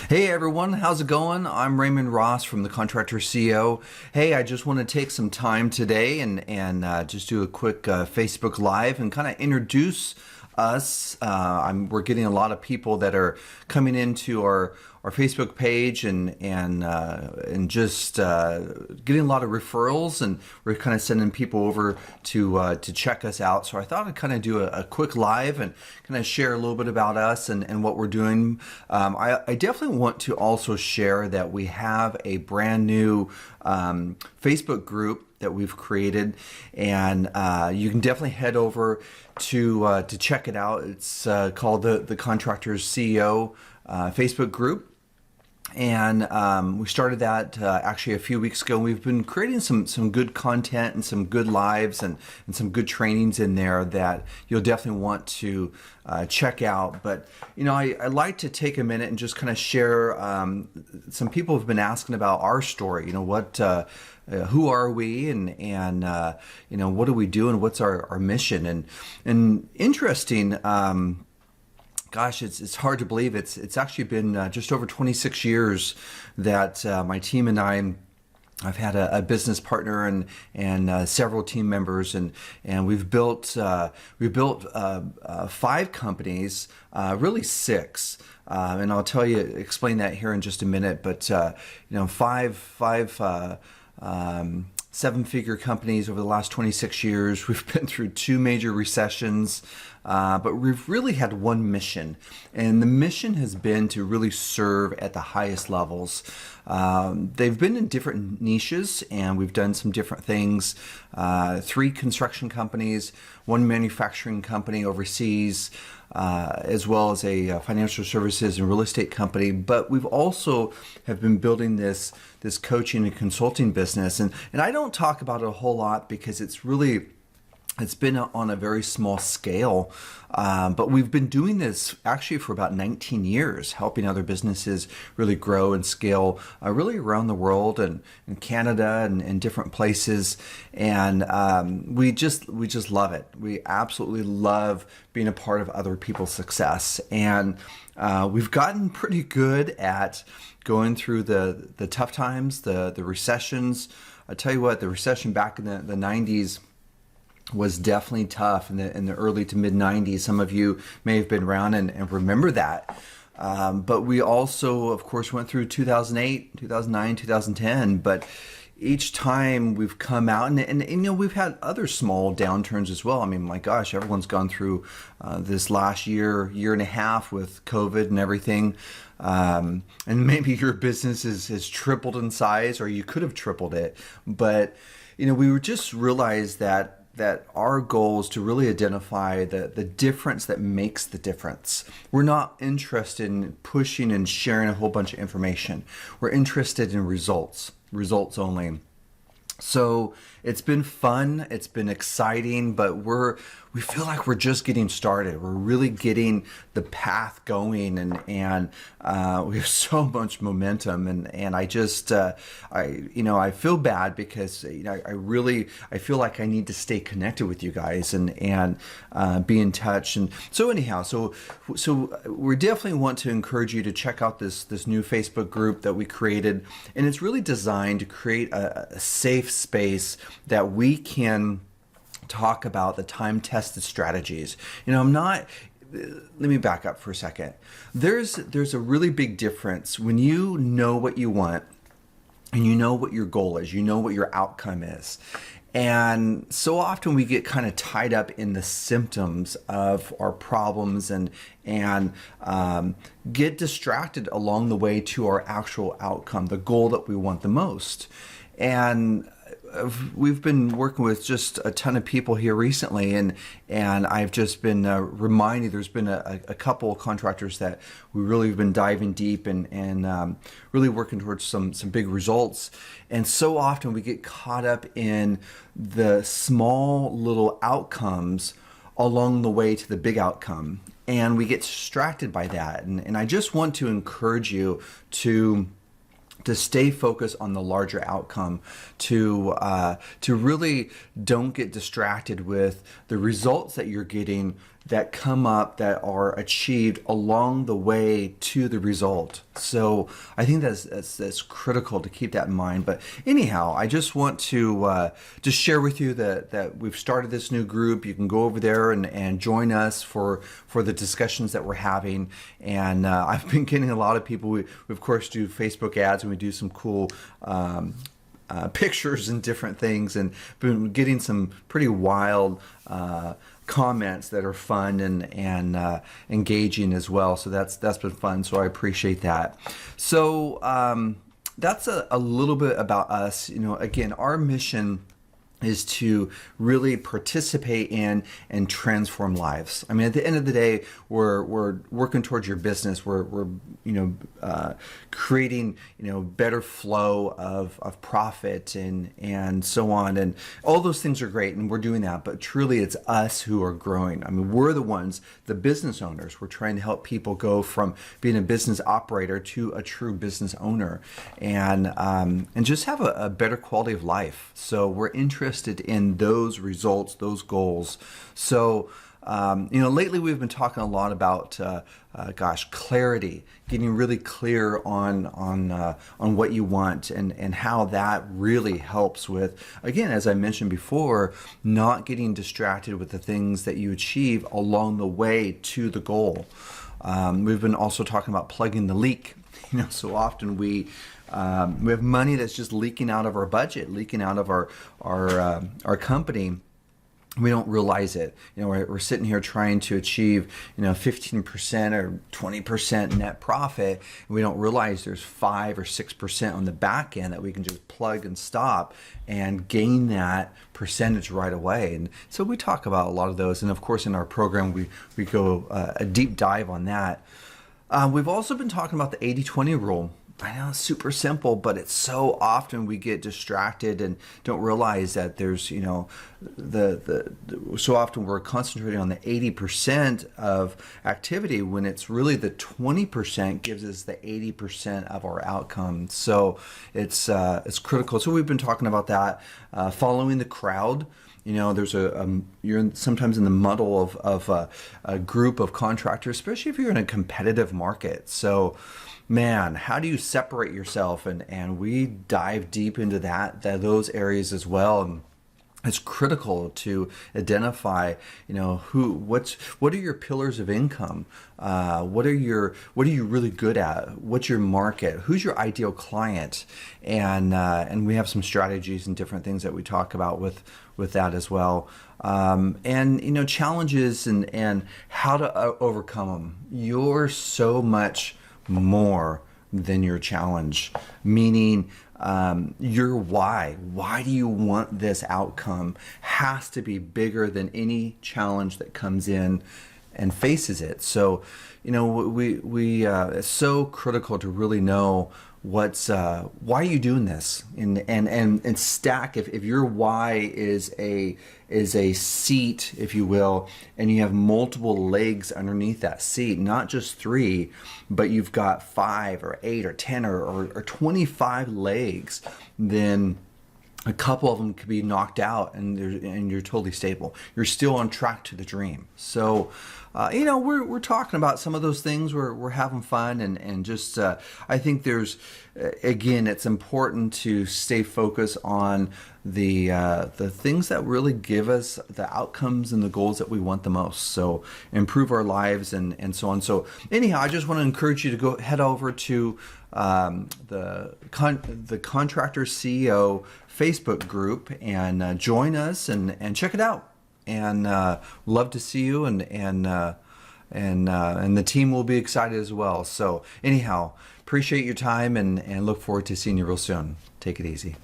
Hey everyone, how's it going? I'm Raymond Ross from the Contractors CEO. Hey, I just want to take some time today and just do a quick Facebook Live and kind of introduce us. We're getting a lot of people that are coming into our Facebook page and just getting a lot of referrals, and we're kind of sending people over to check us out. So I thought I'd kind of do a quick live and kind of share a little bit about us and what we're doing. I definitely want to also share that we have a brand new Facebook group that we've created, and you can definitely head over to check it out. It's called the Contractors CEO Facebook group. And we started that actually a few weeks ago. We've been creating some good content and some good lives and some good trainings in there that you'll definitely want to check out. But I like to take a minute and just kind of share. Some people have been asking about our story. Who are we, and what do we do, and what's our mission? And interesting. Gosh, it's hard to believe. It's actually been just over 26 years that my team and I've had a business partner and several team members, and we've built 5 companies, really 6, and I'll explain that here in just a minute. But five 7-figure companies over the last 26 years. We've been through 2 major recessions, but we've really had one mission, and the mission has been to really serve at the highest levels. They've been in different niches, and we've done some different things. 3 construction companies, 1 manufacturing company overseas, as well as a financial services and real estate company. But we've also have been building this coaching and consulting business, and I don't talk about it a whole lot because it's been on a very small scale, but we've been doing this actually for about 19 years, helping other businesses really grow and scale really around the world and in Canada and different places. And we just love it. We absolutely love being a part of other people's success. And we've gotten pretty good at going through the tough times, the recessions. I tell you what, the recession back in the 90s was definitely tough in the early to mid 90s. Some of you may have been around and remember that. But we also, of course, went through 2008, 2009, 2010. But each time we've come out, and we've had other small downturns as well. I mean, my gosh, everyone's gone through this last year and a half with COVID and everything. And maybe your business has tripled in size, or you could have tripled it. But we were just realized that our goal is to really identify the difference that makes the difference. We're not interested in pushing and sharing a whole bunch of information. We're interested in results only. So it's been fun, it's been exciting, but we feel like we're just getting started. We're really getting the path going, and we have so much momentum, and I just I feel bad because I feel like I need to stay connected with you guys and be in touch. And so anyhow, so we definitely want to encourage you to check out this new Facebook group that we created, and it's really designed to create a safe space that we can talk about the time-tested strategies. Let me back up for a second. There's a really big difference when you know what you want and you know what your goal is, you know what your outcome is. And so often we get kind of tied up in the symptoms of our problems and get distracted along the way to our actual outcome, the goal that we want the most. And we've been working with just a ton of people here recently, and I've just been reminded there's been a couple of contractors that we really have been diving deep and really working towards some big results. And so often we get caught up in the small little outcomes along the way to the big outcome, and we get distracted by that. And I just want to encourage you to stay focused on the larger outcome, to really don't get distracted with the results that you're getting that come up that are achieved along the way to the result. So I think that's critical to keep that in mind. But anyhow, I just want to just share with you that we've started this new group. You can go over there and join us for the discussions that we're having. And I've been getting a lot of people. We of course do Facebook ads, and we do some cool pictures and different things, and been getting some pretty wild comments that are fun and engaging as well. So that's been fun. So I appreciate that. So that's a little bit about us. Again, our mission is to really participate in and transform lives. I mean, at the end of the day, we're working towards your business. We're creating better flow of profit and so on, and all those things are great, and we're doing that. But truly, it's us who are growing. I mean, we're the ones, the business owners. We're trying to help people go from being a business operator to a true business owner, and just have a better quality of life. So we're interested in those results, those goals. So, lately we've been talking a lot about, clarity, getting really clear on what you want and how that really helps with, again, as I mentioned before, not getting distracted with the things that you achieve along the way to the goal. We've been also talking about plugging the leak. So often we have money that's just leaking out of our budget, leaking out of our company. We don't realize it. We're sitting here trying to achieve 15% or 20% net profit, and we don't realize there's 5 or 6% on the back end that we can just plug and stop and gain that percentage right away. And so we talk about a lot of those, and of course in our program we go a deep dive on that. We've also been talking about the 80-20 rule. I know it's super simple, but it's so often we get distracted and don't realize that there's, so often we're concentrating on the 80% of activity when it's really the 20% gives us the 80% of our outcome. So it's critical. So we've been talking about that, following the crowd. There's you're sometimes in the muddle of a group of contractors, especially if you're in a competitive market. So, man, how do you separate yourself? And we dive deep into those areas as well. And it's critical to identify, what are your pillars of income? What are you really good at? What's your market? Who's your ideal client? And we have some strategies and different things that we talk about with that as well. And challenges and how to overcome them. You're so much more than your challenge, meaning your why do you want this outcome has to be bigger than any challenge that comes in and faces it. So we it's so critical to really know why are you doing this, and stack if your why is a seat, if you will, and you have multiple legs underneath that seat, not just 3, but you've got 5 or 8 or 10 or 25 legs, then a couple of them could be knocked out and you're totally stable. You're still on track to the dream. So, we're talking about some of those things. We're having fun and just, I think again, it's important to stay focused on the things that really give us the outcomes and the goals that we want the most. So improve our lives and so on. So anyhow, I just want to encourage you to head over to the Contractors CEO Facebook group and join us and check it out. And love to see you, and the team will be excited as well. So anyhow, appreciate your time and look forward to seeing you real soon. Take it easy.